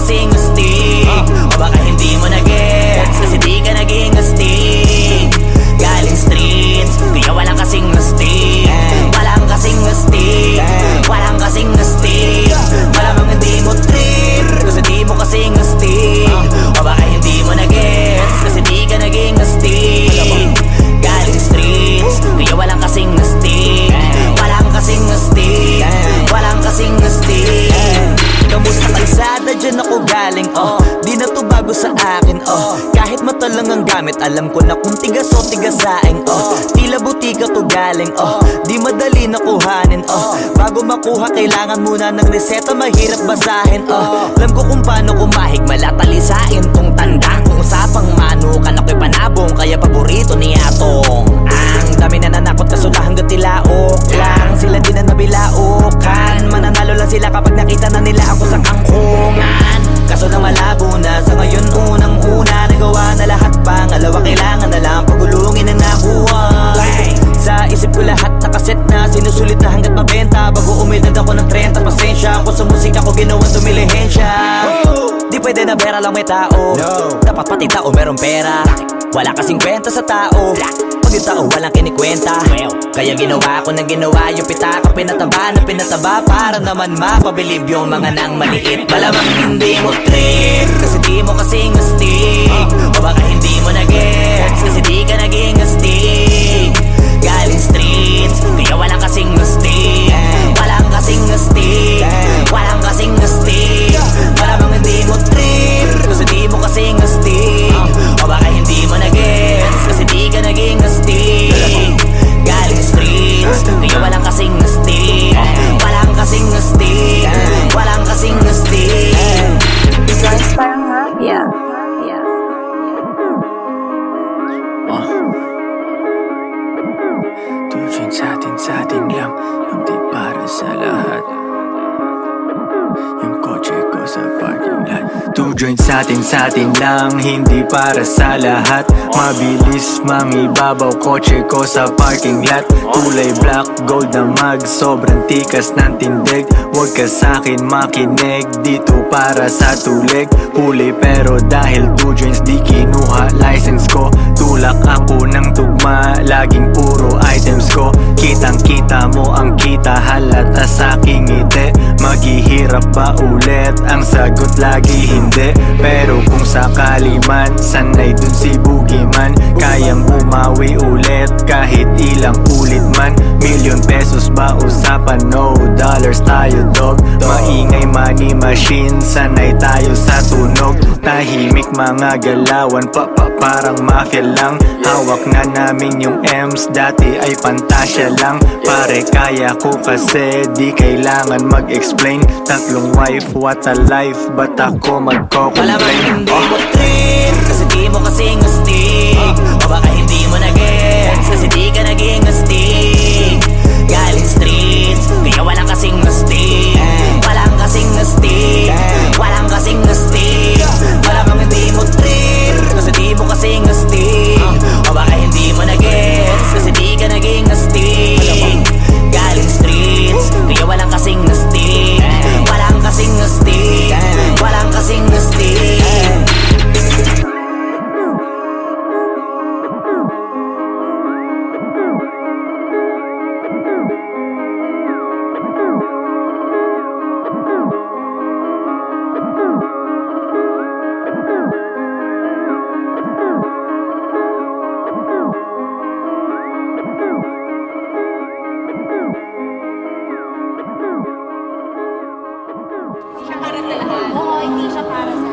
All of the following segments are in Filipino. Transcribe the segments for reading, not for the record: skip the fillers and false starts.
kasing astig. O baka hindi mo na-gets kasi di ka naging astig. Galing streets, kaya walang kasing astig. Walang kasing astig, walang kasing astig. Malamang hindi mo trip kasi di mo kasing astig. O baka hindi mo na-gets kasi di ka naging astig. Galing streets, kaya walang kasing astig. Walang kasing astig, walang kasing astig. Kamusta kalsada, dyan ako galing, di na to bago sa akin, kahit mata lang ang gamit, alam ko na kung tigas o tigasaing, tila butika to galing, di madali na kuhanin, bago makuha kailangan muna ng reseta, mahirap basahin, alam ko kung paano kumahig, malatalisain tong tanda. Kung usapang manukan ako'y panabong, kaya paborito ni Atong. Ang dami na nanakot kaso na hanggang tilaok lang, sila din na nabilaukan. Mananalo lang sila kapag nakita na nila ako sa kangkungan. Kaso na malabo na sa ngayon, unang-una nagawa na lahat, pangalawa kailangan na lang pagulungin ang nakuha. Sa isip ko lahat nakaset na, sinusulit na hanggat mabenta. Bago umidad ako ng 30, pasensya ako sa musika ko, ginawang dumilihensya. Di pwede na pera lang may tao, dapat pati tao merong pera. Wala kasing kwenta sa tao, pag yung tao walang kinikwenta. Kaya ginawa ko ng ginawa, yung pitaka pinataba na pinataba, para naman mapabilib yung mga nang maliit. Malamang hindi mo trip kasi di mo kasing astig. O baka hindi mo na-gets kasi di ka naging astig. Galing streets, kaya walang kasing astig. Walang kasing astig, walang kasing astig. Malamang hindi mo trip kasi di mo kasing astig. O baka hindi mo na-gets kasi di ka naging astig. Galing streets, kaya walang kasing astig. Walang kasing astig, walang kasing astig. Guys, parang mafia. Tujuin sa atin lang, hindi para sa lahat. Yung kotse ko sa parking lot. Two joints sa atin lang, hindi para sa lahat. Mabilis mangibabaw, kotse ko sa parking lot. Kulay black, gold na mag, sobrang tikas ng tindig. Huwag ka sa'kin makinig, dito para sa tulig. Huli pero dahil two joints di kinuha license ko. Tulak ako ng tugma, laging puro items ko. Kitang kita mo ang kita, halata sa'king ngiti. Maghihirap ba ulit? Ang sagot lagi hindi. Pero kung sakali man, sanay dun si Boogeyman. Kayang bumawi ulit kahit ilang ulit man. Million pesos ba usapan? No, dollars tayo dog. Maingay money machine, sanay tayo sa tunog. Tahimik mga galawan, parang mafia lang. Hawak na namin yung M's, dati ay pantasya lang. Pare kaya ko kasi di kailangan mag-explain. Tatlong wife, what a life, ba't ako magko-complain? Malamang hindi mo trip kasi di mo kasing astig. O baka hindi mo na-gets kasi di ka naging astig. Galing streets, kaya walang kasing astig. Walang kasing astig, walang kasing astig. Malamang hindi mo trip kasi di mo kasing astig. O baka hindi mo na-gets kasi di ka naging astig. Galing streets, kaya walang kasing astig. Walang kasing astig, walang kasing astig. Oo, hindi siya para sa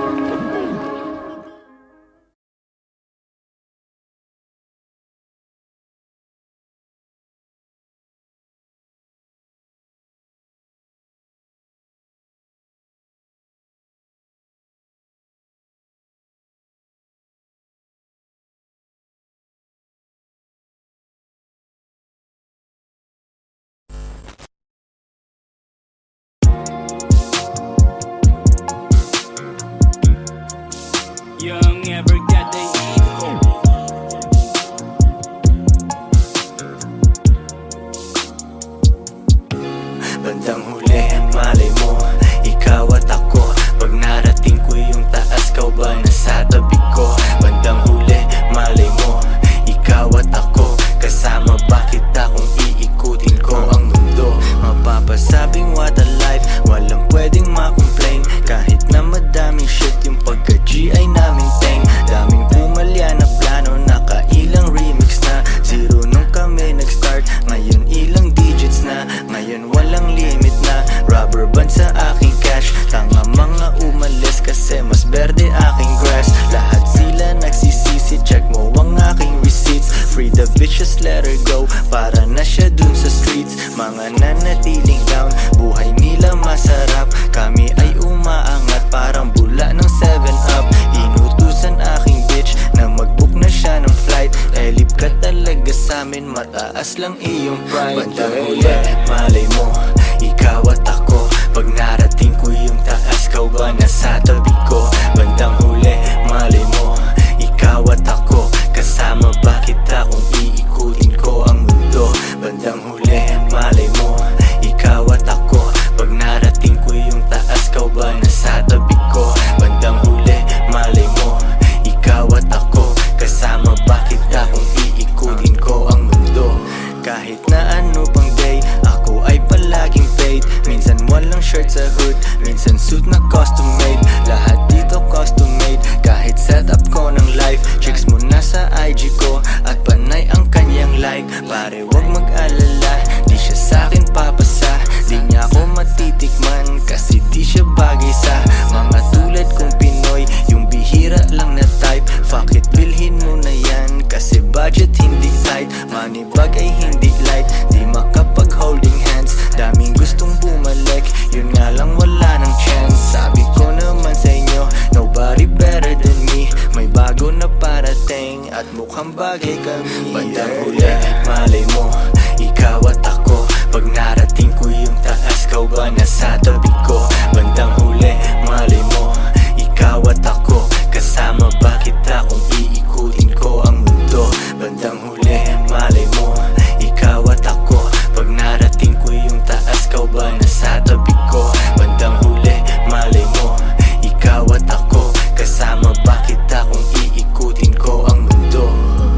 ko yung taas, kau ba nasa tabi ko? Bandang huli, malay mo, ikaw at ako, kasama ba kita kung iikutin ko ang mundo? Bandang huli, malay mo, ikaw at ako, pag narating ko yung taas, kau ba nasa tabi ko? Bandang huli, malay mo, ikaw at ako, kasama ba kita kung iikutin ko ang mundo? Kahit na ano pang day, ako ay palaging paid. Minsan walang shirt sa hood, minsan suit na custom made. Lahat dito custom made, kahit setup ko ng life. Chicks mo nasa IG ko, at panay ang kanyang like. Pare wag mag-alala, di siya sa'kin papasa. Di niya ako matitikman, kasi di siya bagay sa mga tulad kong Pinoy. Yung bihira lang na type, fuck it, bilhin mo na yan, kasi budget hindi tight. Money bag ay hindi light, di makapag holding hands. Daming gustong bumalik, yun nga lang wala ng chance. Sabi ko naman sa inyo, nobody better than me. May bago na parating, at mukhang bagay kami. Bandang huli, malay mo, ikaw at ako, pag narating ko yung taas, kau ba nasa tabi ko? Bandang huli, malay mo, ikaw at ako, kasama ba kita kung iikutin ko ang mundo? Bandang huli, malay mo, ikaw at ako, pag narating ko yung taas, kau ba nasa tabi ko? Bandang huli, malay mo, ikaw at ako, kasama ba kita kung iikutin ko ang mundo?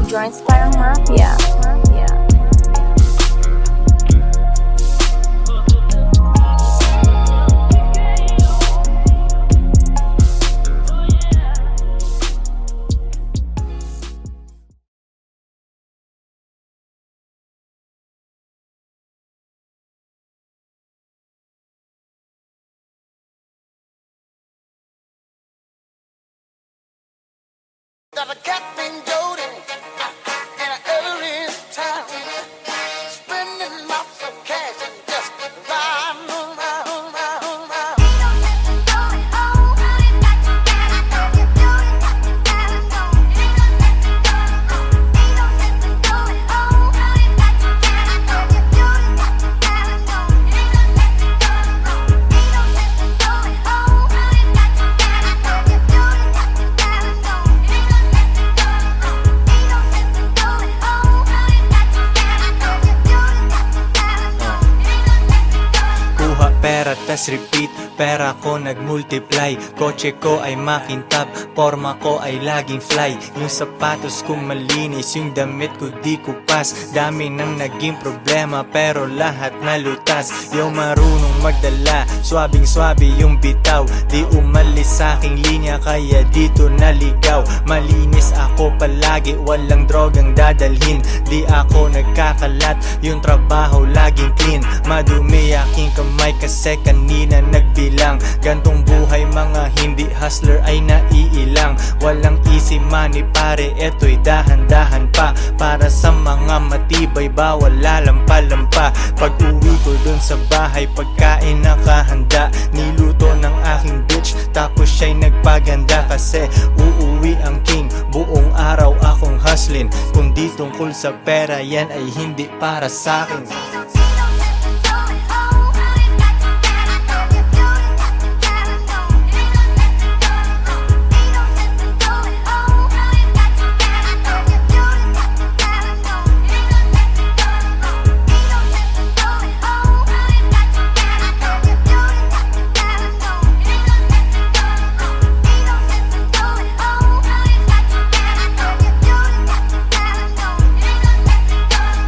Joints parang mafia. Got a Captain Jody in an early town, spending lots of cash and just riding around. Pera tas repeat, pera ko nagmultiply. Kotse ko ay makintab, forma ko ay laging fly. Yung sapatos ko malinis, yung damit ko di kupas. Dami nang naging problema, pero lahat nalutas. Yung marunong magdala, swabing swabe yung bitaw. Di umalis sa aking linya, kaya dito naligaw. Malinis ako palagi, walang drogang dadalhin. Di ako nagkakalat, yung trabaho laging clean. Madumi aking kamay kasi kanina nagbilang. Gantong buhay mga hindi hustler ay naiilang. Walang easy money pare, eto'y dahan-dahan pa. Para sa mga matibay bawal lalampa-lampa. Pag uwi ko dun sa bahay, pagkain nakahanda. Niluto ng aking bitch, tapos siya'y nagpaganda. Kasi uuwi ang king, buong araw akong hustling. Kung di tungkol sa pera, yan ay hindi para sa'kin.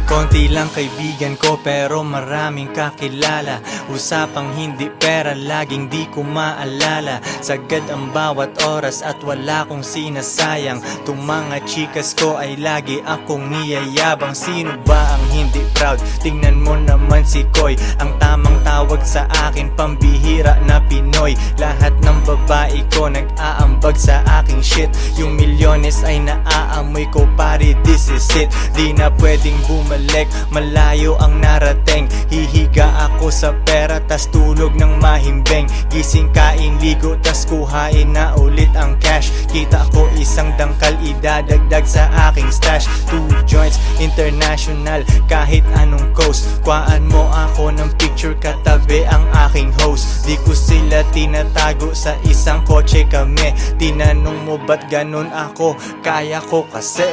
Konti lang kaibigan ko pero maraming kakilala. Usapang hindi pera, laging di ko maalala. Sagad ang bawat oras at wala kong sinasayang. Tung mga chikas ko ay lagi akong niyayabang. Sino ba ang hindi proud? Tingnan mo naman si Koy. Ang tamang tawag sa akin, pambihira na Pinoy. Lahat ng babae ko nag-aambag sa aking shit. Yung milyones ay naaamoy ko pare, this is it. Di na pwedeng bumalik, malayo ang narating. Hihiga ako sa pera, pera tas tulog ng mahimbing. Gising, kain, ligo tas kuhain na ulit ang cash. Kita ko isang dangkal idadagdag sa aking stash. 2 joints, international, kahit anong coast. Kuhaan mo ako ng picture katabi ang aking host. Di ko sila tinatago, sa isang kotse kami. Tinanong mo ba't ganun ako, kaya ko kasi.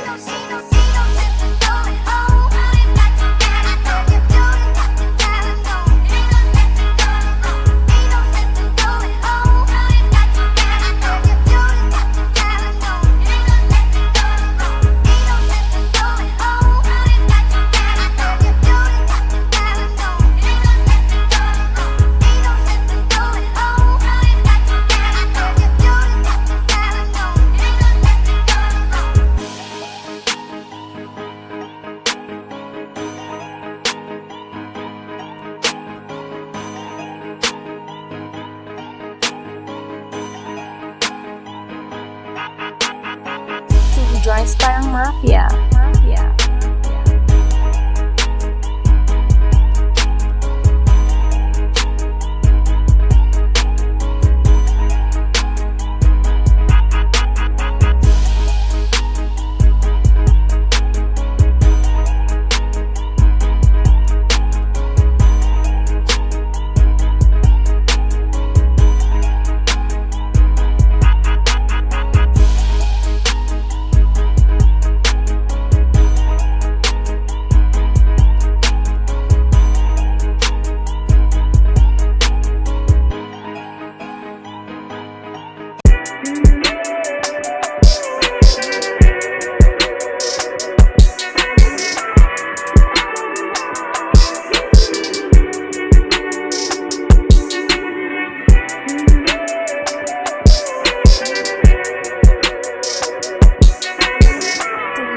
Joints parang Mafia.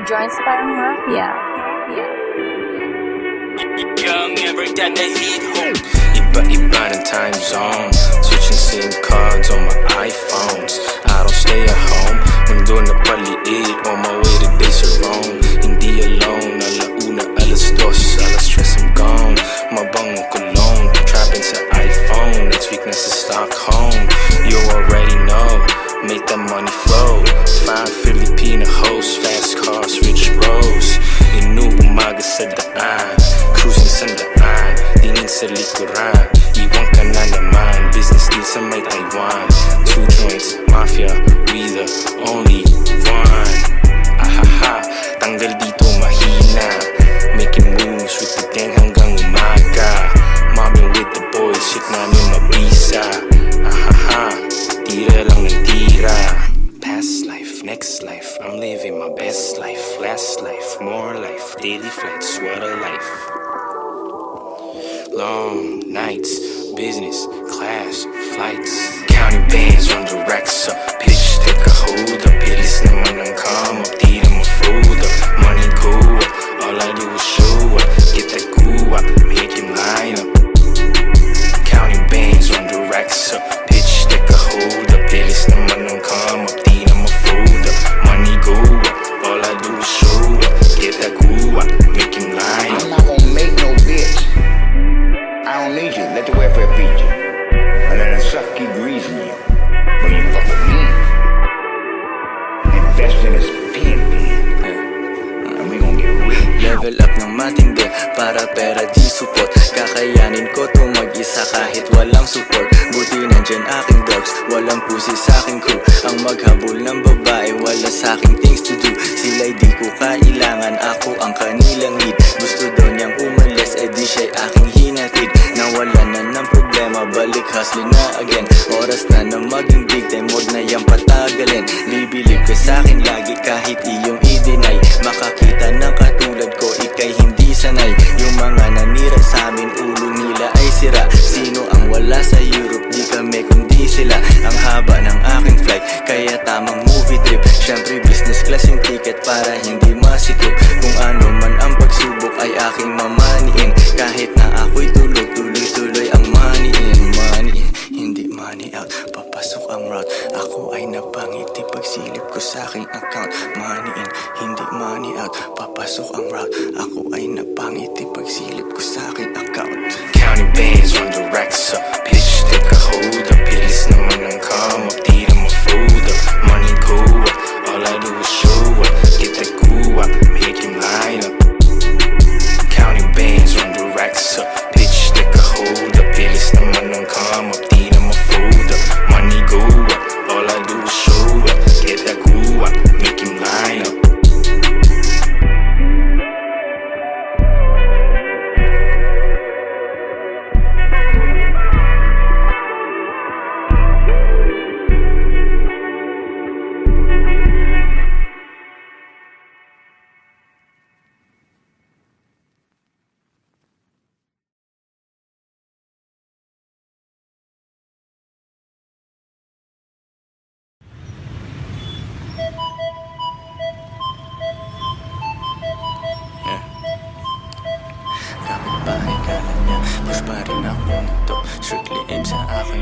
Joints parang Mafia. Young and bring that the heat home. Iba ng time zone. Switching SIM cards on my iPhones. I don't stay at home. Mundo na paliit. On my way to Desirone. Hindi alone. Alauna, alas 2, alas 3 I'm gone. Mabangong cologne. Trapping sa iPhone. Next week nasa Stockholm. You already know. Make that money flow. Find Filipino hosts. Fast cars, rich bros. Inuumaga sa daan. Cruising sa daan. Tingin sa likuran. Iwan ka na naman. Business deal sa may Taiwan. 2 joints, mafia. We the only one. Ahaha, tanggal dito mahina. Making moves with the gang hanggang umaga. Mobbing with the boys, shit namin mabisa. Ahaha, tira lang ng tira. Past life, next life, I'm living my best life. Last life, more life, daily flights, what a life. Long nights, business, class, flights. Counting bands on the racks up. Pitch, take a hold up. Bilis naman ang come up. Di na ma-fold up. Money go up. All I do is show up. Get that goo up. Make him line up. Counting bands on the racks up. Pitch, take a hold up. Bilis naman ang come up. Di na ma-fold up. Money go up. All I do is show up. Get that goo up. Make him line up. I'm not gonna make no bitch. I don't need you. Let the welfare feed you. And let the suck keep greasing you. But you fuck with me. Invest in this pen. And we gonna get rich. Level up ng matindi, para pera di support. Kakayanin ko to mag-isa kahit walang support. Buti nandyan aking dogs, walang pusi sa aking crew. Ang maghabol ng babae, wala sa aking things to do. Sila'y di ko kailangan, ako ang kanilang lead. Gusto daw niyang umalis, di siya'y aking hinatid. Nawala na ng problema, balik hustling na again. Oras na na maging big time, wag na yang patagalin. Bibilib ka sa'kin lagi kahit iyong i-deny. Makakita ng katulad ko, ikay hindi sanay. Yung mga nanira sa amin, ulo nila ay sira. Sino ang wala sa Europe, di kami kundi sila. Ang haba ng aking flight, kaya tamang movie trip. Syempre business class yung ticket para hindi masikip. Kung ano man ang pagsubok ay aking mamaniin. Kahit na ako'y tulog, tuloy-tuloy ang money in. Money in, hindi money out. Papasok ang route, ako ay napangiti pagsilip ko sa aking account. Money in, hindi money out. Papasok ang route, ako ay napangiti pagsilip ko sa aking account. Counting bands on the racks up. Bitch, take a hold up. Bilis naman ang come up. Di na ma-fold up. Money go up. All I do is show up. Get the goo up. Make him line up. Counting bands on the racks up. Bitch, take a hold up. Bilis naman ang come up. Di na ma-fold up. Money go up. All I do is show up. Get the goo up. Make him line up. Kapitbahay kala niya, push pa rin ako nito. Strictly aim sa akin,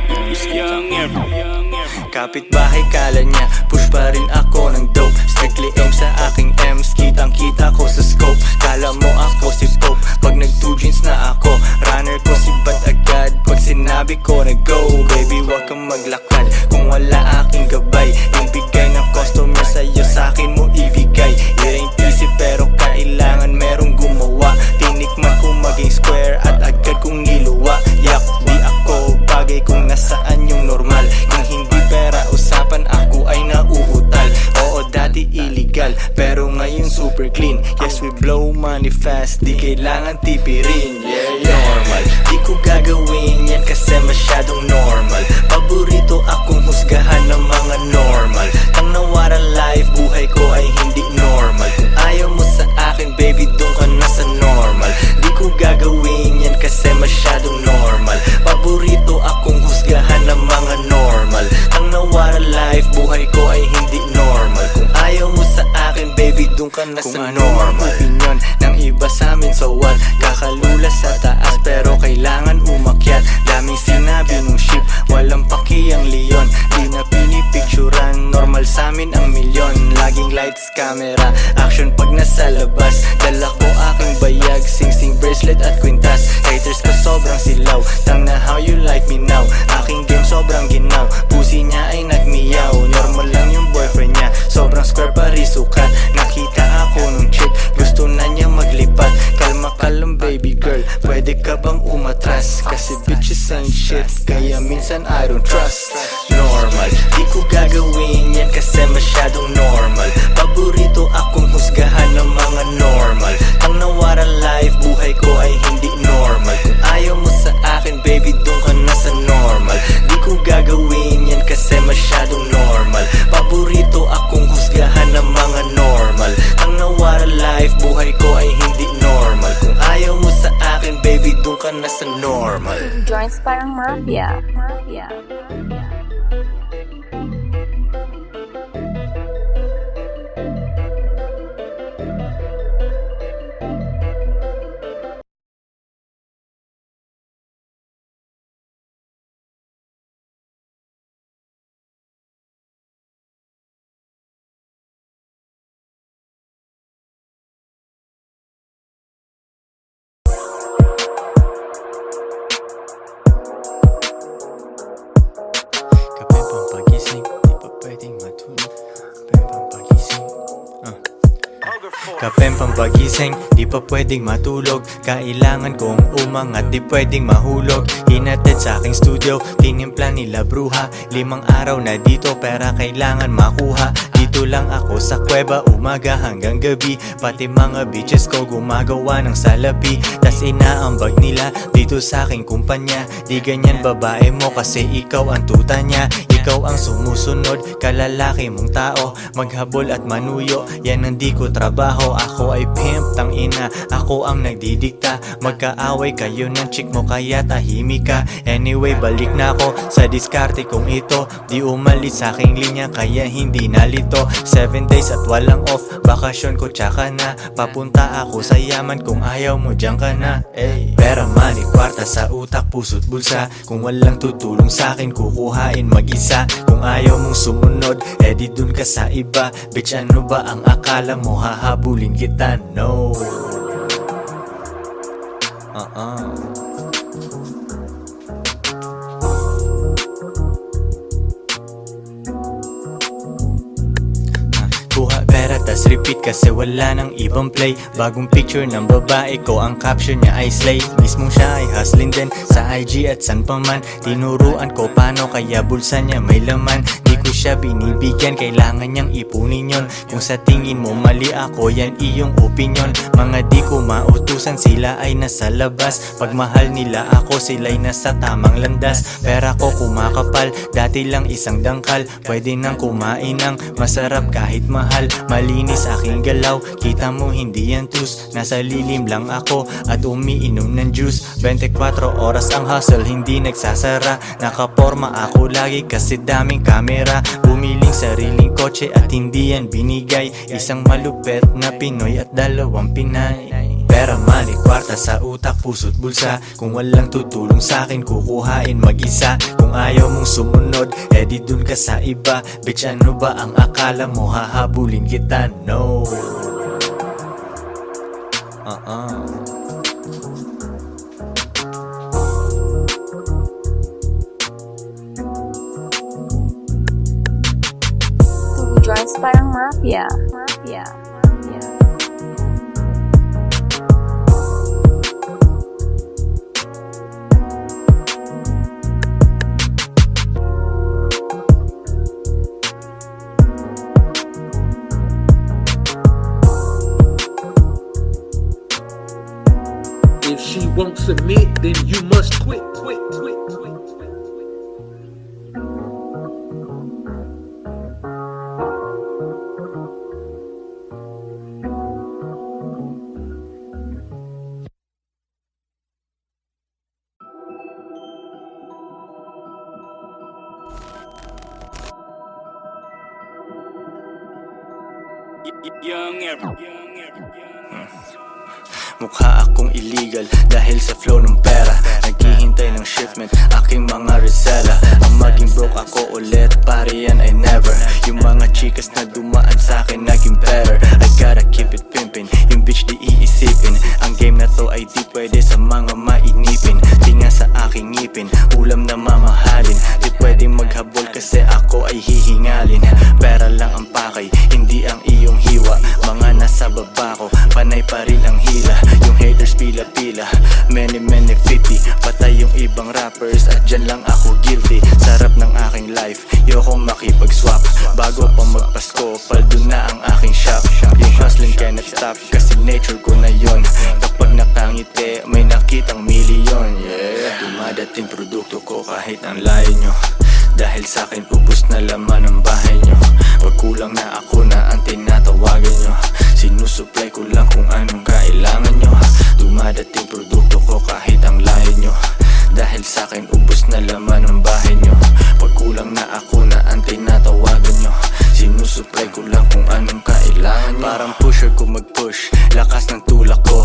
kapitbahay kala niya, push pa rin ako ng dope. Strictly aim sa aking M's, kitang kita ko sa scope. Kala mo ako si Pope, pag nag 2 jeans na ako. Runner ko si Bat agad, pag sinabi ko na go. Baby wag kang maglakad, kung wala aking gabay. Yung bigay ng customer sa'yo, sa'kin mo ibigay. It ain't easy pero kailangan merong gumawa. Tinikman ko maging square at agad kong niluwa. Yak, di ako bagay kung nasaan yung normal. Kung hindi pera usapan, ako ay nauutal. Oo, dati illegal, pero ngayon super clean. Yes, we blow money fast, di kailangan tipirin. Yeah, normal, di ko gagawin yan kasi masyadong normal. Paborito akong husgahan ng mga normal. Tang nawara life, buhay ko ay hindi normal. Kung ayaw mo sa akin, baby, doon ka na sa normal. Di ko gagawin yan kasi masyadong normal. Paborito akong husgahan ng mga normal. Tang nawara life, buhay ko ay hindi normal. Kung ayaw mo sa akin, baby, doon ka na sa normal. Opinion ng iba sa amin, so what? Kakalula sa taas pero kailangan umakyat. Daming sinabi nung ship, walang paki ang leon. Di na pinipicturan, normal sa amin ang milyon. Laging lights, camera, action pag nasa labas. Dala ko aking bayag, sing-sing bracelet at kwintas. Haters ko sobrang silaw, tang na how you like me now. Aking game sobrang ginaw, pusi niya ay nagmiyaw. Normal lang yung boyfriend niya, sobrang square parisukat. Nakita ako nung chick, gusto na niya maglipat. Kalma ka lang baby girl, pwede ka bang umatras? Kasi bitches ain't shit, kaya minsan I don't trust. Normal, di ko gagawin yan kasi masyadong normal. Paborito akong husgahan ng mga normal. Ang nawara life, buhay ko ay hindi normal. Kung ayaw mo sa akin, baby, doon ka na sa normal. Di ko gagawin yan kasi masyadong normal. Paborito akong husgahan ng mga normal. Ang nawara life, buhay ko ay hindi normal. Kung ayaw mo sa akin, baby, doon ka na sa normal. Joints parang mafia. Kape pang pagising, di pa pwedeng matulog. Kape pang pagising, Kape pang pagising, di pa pwedeng matulog. Kailangan kong umangat, di pwedeng mahulog. Hinatid sa aking studio, tinimpla nila bruha. 5 araw na dito, pera kailangan makuha. Dito lang ako sa kuweba, umaga hanggang gabi. Pati mga bitches ko gumagawa ng salapi. Tas inaambag nila dito sa aking kumpanya. Di ganyan babae mo kasi ikaw ang tuta niya. Ikaw ang sumusunod, kalalaki mong tao. Maghabol at manuyo, yan ang di ko trabaho. Ako ay pimp, tang ina, ako ang nagdidikta. Magkaaway kayo ng chick mo kaya tahimik ka. Anyway, balik na ako sa diskarte kong ito. Di umalis sa aking linya kaya hindi nalito. 7 days at walang off, bakasyon ko tsaka na. Papunta ako sa yaman kung ayaw mo dyan ka na. Pera, money, kwarta sa utak, puso't bulsa. Kung walang tutulong sa akin, kukuhain mag-isa. Kung ayaw mong sumunod, edi dun ka sa iba. Bitch, ano ba ang akala mo, hahabulin kita? No. tas repeat kasi wala nang ibang play. Bagong picture ng babae ko, ang caption niya ay slay. Mismong siya ay hustling din sa IG at san pa man. Tinuruan ko paano kaya bulsa niya may laman. Di ko siya binibigyan, kailangan niyang ipunin yon. Kung sa tingin mo mali ako, yan iyong opinion. Mga di ko mautusan, sila ay nasa labas. Pag mahal nila ako, sila'y nasa tamang landas. Pera ko kumakapal, dati lang isang dangkal. Pwede nang kumain ng masarap kahit mahal. Malinis aking galaw, kita mo hindi yan tus. Nasa lilim lang ako at umiinom ng juice. 24 oras ang hustle, hindi nagsasara. Nakaporma ako lagi kasi daming kamera. Bumiling sariling kotse at hindi yan binigay. Isang malupet na Pinoy at 2 Pinay. Pera, money, kwarta sa utak, puso't bulsa. Kung walang tutulong sa'kin, kukuhain mag-isa. Kung ayaw mong sumunod, edi dun ka sa iba. Bitch, ano ba ang akala mo? Hahabulin kita, no. Two joints parang mafia. If she won't submit, then you must quit. Mukha akong illegal dahil sa flow ng pera. Naghihintay ng shipment, aking mga resela. Ang maging broke ako ulit, pare yan ay never. Yung mga chikas na dumaan sa'kin naging better. I gotta keep it pimpin', yung bitch di iisipin. Ang game na to ay di pwede sa mga mainipin. Di nga sa aking ngipin, ulam na mamahalin. Di pwede maghabol kasi ako ay hihingalin. Pera lang ang pakay, hindi ang iyong hiwa. Mga nasa baba ko, panay pa rin ang hila. Yung haters pila-pila, many 50. Patay yung ibang rappers at dyan lang ako guilty. Sarap ng aking life, yokong makipag-swap. Bago pa magpasko, paldo na ang aking shop. Yung hustling cannot stop, kasi nature ko na yon. Kapag nakangiti, may nakitang milyon. Yeah, dumadating produkto ko kahit ang layo nyo. Dahil sa'kin ubos na laman ang bahay nyo. Wag kulang na ako na ang tinatawagan nyo. Sinusupply ko lang kung anong kailangan nyo. Dumadating produkto ko kahit ang layo nyo. Dahil sa'kin ubos na laman ang bahay nyo. Wag kulang na ako na ang tinatawagan nyo. Sinusupply ko lang kung anong kailangan nyo. Parang pusher ko mag-push, lakas ng tulak ko.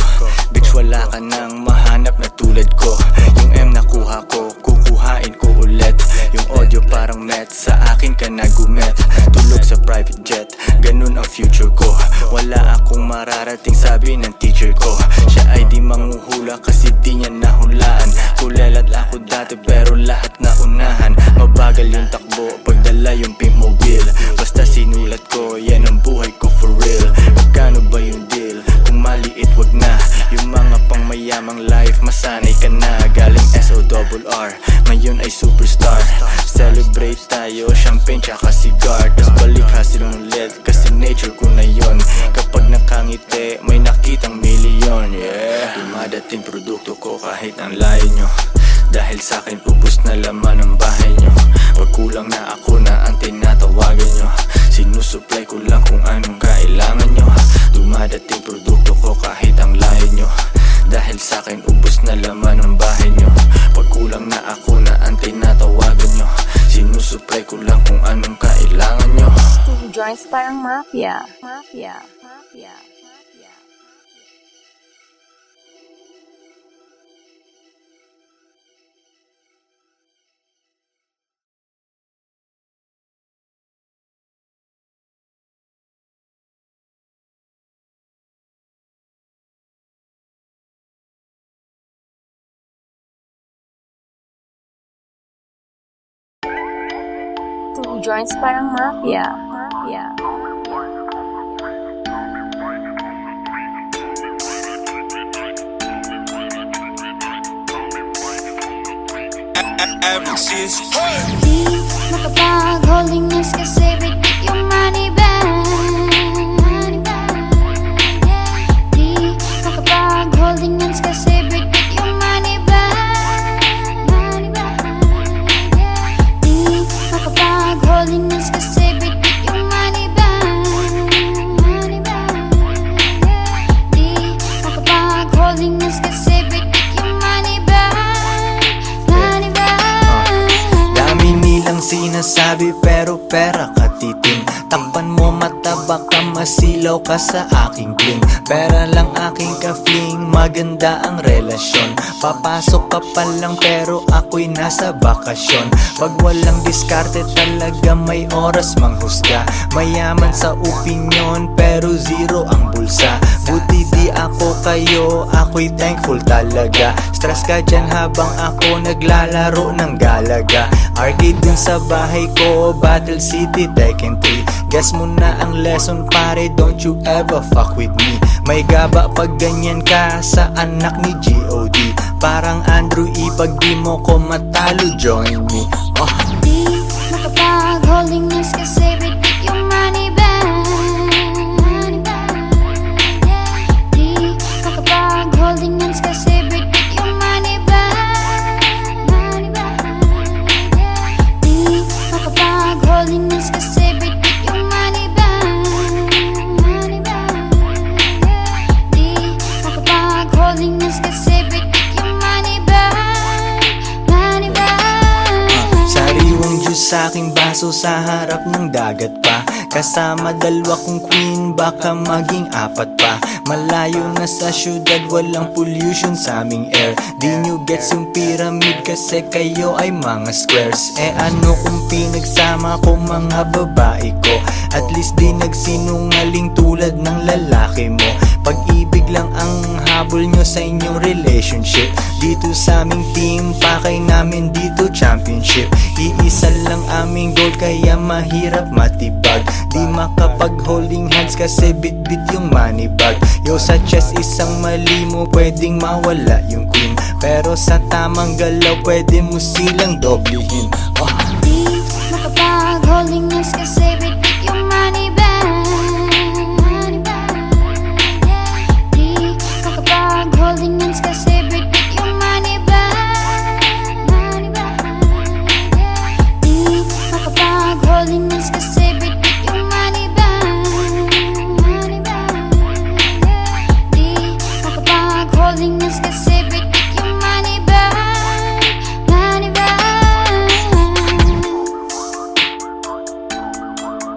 Bitch, wala ka nang mahanap na tulad ko. Yung M nakuha ko, kukuhain ko ulit. Yung audio parang met, sa akin ka nagumet. Tulog sa private jet, ganun ang future ko. Wala akong mararating, sabi ng teacher ko. Siya ay di manghuhula kasi di niya nahulaan. Kulelat ako dati pero lahat na unahan. Mabagal yung takbo, pagdala yung pimp mobile. Basta sinulat ko, yan ang buhay ko for real. Magkano ba yung deal? Kung maliit wag na. Yung mga pang mayamang life, masanay ka na. Galing SORR, ngayon ay superstar. Celebrate tayo, champagne tsaka cigar. Tas balik hasil ulit, kasi nature ko na yon. Kapag nakangiti, may nakitang milyon. Yeah, dumadating produkto ko kahit ang layo nyo. Dahil sa'kin ubos na laman ang bahay nyo. Wag kulang na ako na ang tinatawagan nyo. Sinusupply ko lang kung anong kailangan nyo. Dumadating produkto ko kahit ang layo nyo. Dahil sa'kin ubos na laman ang bahay nyo. Wag kulang na ako na ang tinatawagan nyo. Sinusupply ko lang kung anong kailangan nyo. Two joints parang mafia. Two joints parang mafia. ever since. Di makapag-holdiness kasi bitit yung money bag. Di makapag-holdiness kasi bitit yung money bag. Di makapag-holdiness kasi bitit yung money bag. Di makapag-holdiness kasi bitit yung money bag. Dami nilang sinasabi pero pera katiting. Takpan mo mata baka masilaw ka sa aking bling. Pera lang aking ka-fling, maganda ang relasyon. Papasok ka pa lang pero ako'y nasa bakasyon. Pag walang diskarte talaga may oras manghusga. Mayaman sa opinyon pero zero ang bulsa. Buti di ako kayo, ako'y thankful talaga. Stress ka dyan habang ako naglalaro ng galaga. Arcade din sa bahay ko, Battle City, Tekken 3. Guess mo na ang lesson pare, don't you ever fuck with me. May gaba pag ganyan ka sa anak ni G.O.D. Parang Andrew E, pag di mo ko matalo, join me. Di makapag-holdiness kasi bitit yung money bag. Di makapag-holdiness kasi bitit yung money bag. Di makapag-holdiness kasi bitit yung money bag. Di makapag-holdiness kasi bitit yung money bag. Sariwang juice sa aking baso sa harap ng dagat pa. Kasama dalawa kong queen, baka maging apat pa. Malayo na sa syudad, walang pollution sa aming air. Di nyo gets yung pyramid kasi kayo ay mga squares. Eh ano kung pinagsama ko mga babae ko? At least di nagsinungaling tulad ng lalaki mo. Pag-ibig lang ang habol nyo sa inyong relationship. Dito sa aming team, pakay namin dito championship. Iisa lang aming goal kaya mahirap matibag. Di makapag-holding hands kasi bit-bit yung money bag. Yo sa chest isang mali mo pwedeng mawala yung queen. Pero sa tamang galaw pwede mo silang doblehin. Di makapag-holdiness kasi bitit yung money bag. Di makapag-holdiness kasi bitit yung money bag. Di makapag-holdiness kasi bitit yung money bag. Di makapag-holdiness kasi bitit yung money bag. Money bag. Di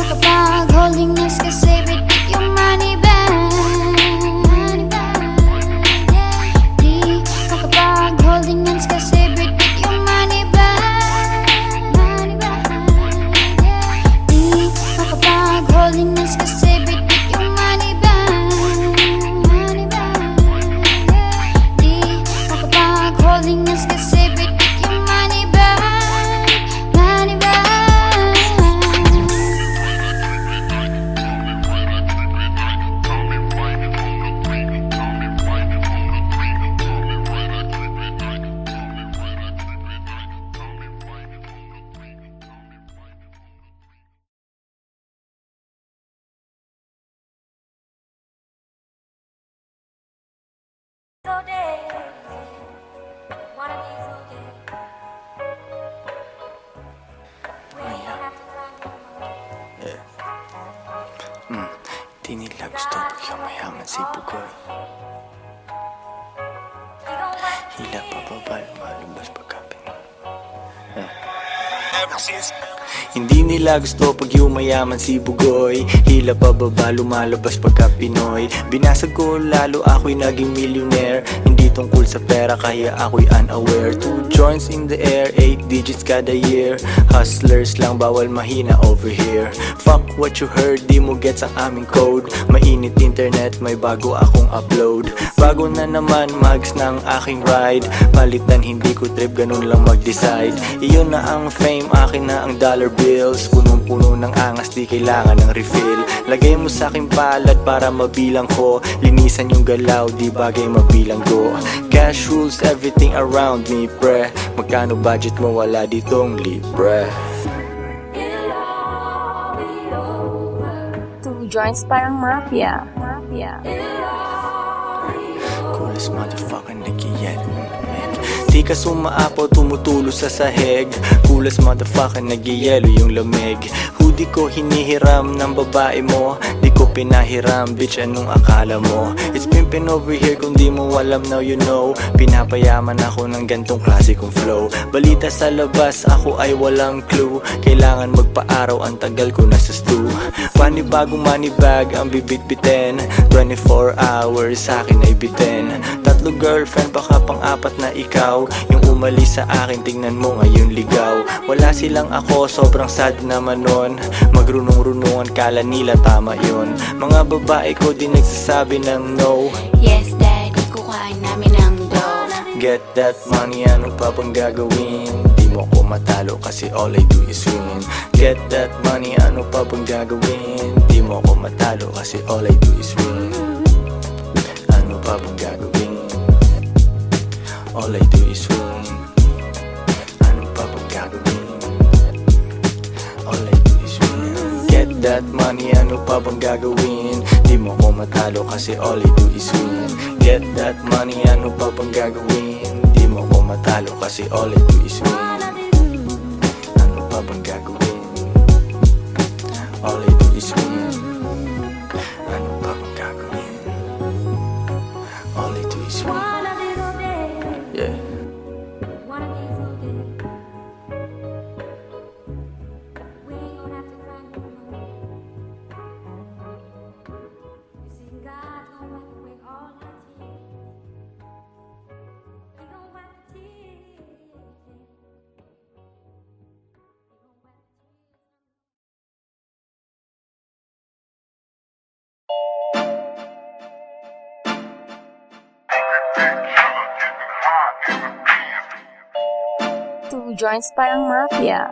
makapag-holdiness kasi bitit yung money bag. Di makapag-holdiness kasi bitit yung money bag. Di makapag-holdiness kasi bitit yung money bag. Di makapag-holdiness kasi bitit yung money bag. Money bag. Di nila gusto pag yung mayaman si Bugoy. Hila pa baba, lumalabas pagkapin. Ever since. Hindi nila gusto pag yumayaman si Bugoy. Hila pa baba, lumalabas pagka Pinoy. Binasag ko lalo ako'y naging millionaire. Hindi tungkol sa pera kaya ako'y unaware. 2 joints in the air, 8 digits kada year. Hustlers lang bawal mahina over here. Fuck what you heard, di mo gets ang aming code. Mainit internet, may bago akong upload. Bago na naman, mags ng aking ride. Palitan, hindi ko trip, ganun lang mag-decide. Iyon na ang fame, akin na ang dollar bills. Punong-puno ng angas, di kailangan ng refill. Lagay mo sa aking palad para mabilang ko. Linisan yung galaw, di bagay mabilang go. Cash rules everything around me, pre. Magkano budget mo, wala ditong libre. 2 joints parang mafia. Coolest motherfucking nigga yet. Di ka sumaapaw, tumutulo sa sahig. Coolest motherfucker, nagyayelo yung lamig. Hoodie ko hinihiram ng babae mo. Di ko pinahiram, bitch, anong akala mo? It's pimpin' over here, kung di mo alam, now you know. Pinapayaman ako ng gantong klase kong flow. Balita sa labas, ako ay walang clue. Kailangan magpa-araw, ang tagal ko nasa stew. Panibagong money bag ang bibit-bitin. 24 hours sa akin ay bitin. 3 girlfriend, baka pang-4 na ikaw. Yung umalis sa akin, tingnan mo ngayon ligaw. Wala silang ako, sobrang sad naman nun. Magrunong-runungan, kala nila tama yun. Mga babae ko din nagsasabi ng no. Yes, daddy, kukain namin ang dough. Get that money, ano pa bang gagawin? Di mo ko matalo kasi all I do is win. Get that money, ano pa bang gagawin? Di mo ko matalo kasi all I do is win. Ano pa bang gagawin? All I do is win. Ano pa bang gagawin? All I do is win. Get that money, ano pa bang gagawin? Di mo ko matalo kasi all I do is win. Get that money, ano pa bang gagawin? Di mo ko matalo kasi all I do is win. Ano pa bang gagawin? All I do is win. Ano pa bang gagawin? All I do is win. Yeah. Two joints parang mafia.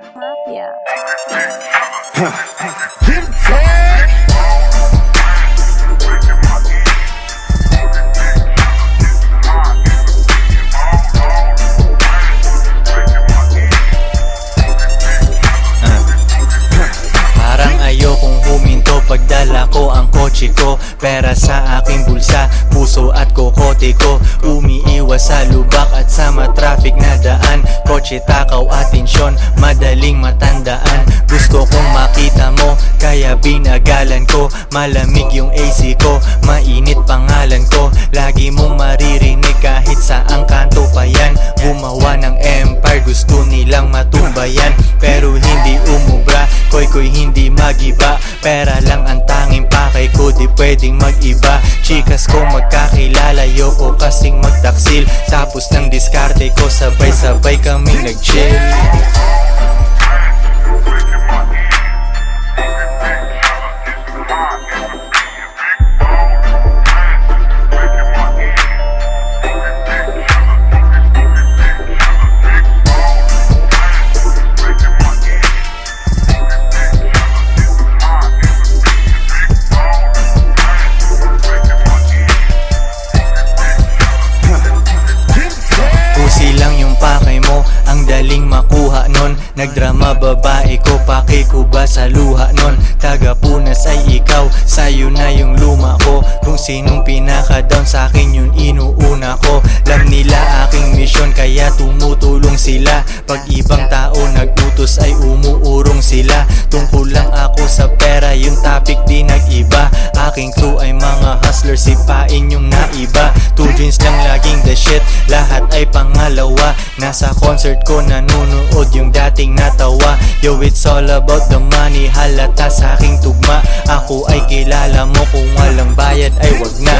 Parang ayokong huminto pagdala ko ang kotse ko. Pera sa aking bulsa, puso at kokote ko. Umiiwas sa lubak at sa matraffic na daan. Kotse, takaw, atensyon, madaling matandaan. Gusto kong makita mo, kaya binagalan ko. Malamig yung AC ko, mainit pangalan ko. Lagi mong maririnig kahit saang kanto pa yan. Gumawa ng empire, gusto nilang matumbayan. Pero hindi umubra, koy hindi magiba. Pera lang ang tanging pakay ko, di pwedeng mag-iba. Chikas ko magkakilala, yoko kasing magtaksil. Tapos ng diskarte ko, sabay-sabay kaming nag-chill. Nagdrama babae ko, paki ko ba sa luha nun? Tagapunas ay ikaw, sayo na yung luma ko. Kung sinong pinaka-down sa'kin yun inuuna ko. Alam nila aking misyon kaya tumutulong sila. Pag ibang tao nag-utos ay umuurong sila. Tungkol lang ako sa pera, yung topic di nag-iba. Aking crew ay mga hustler, sipain yung naiba. 2 jeans lang laging the shit, lahat ay pangalawa. Nasa concert ko nanunood yung dating natawa. Yo, it's all about the money, halata sa aking tugma. Ako ay kilala mo, kung walang bayad ay wag na.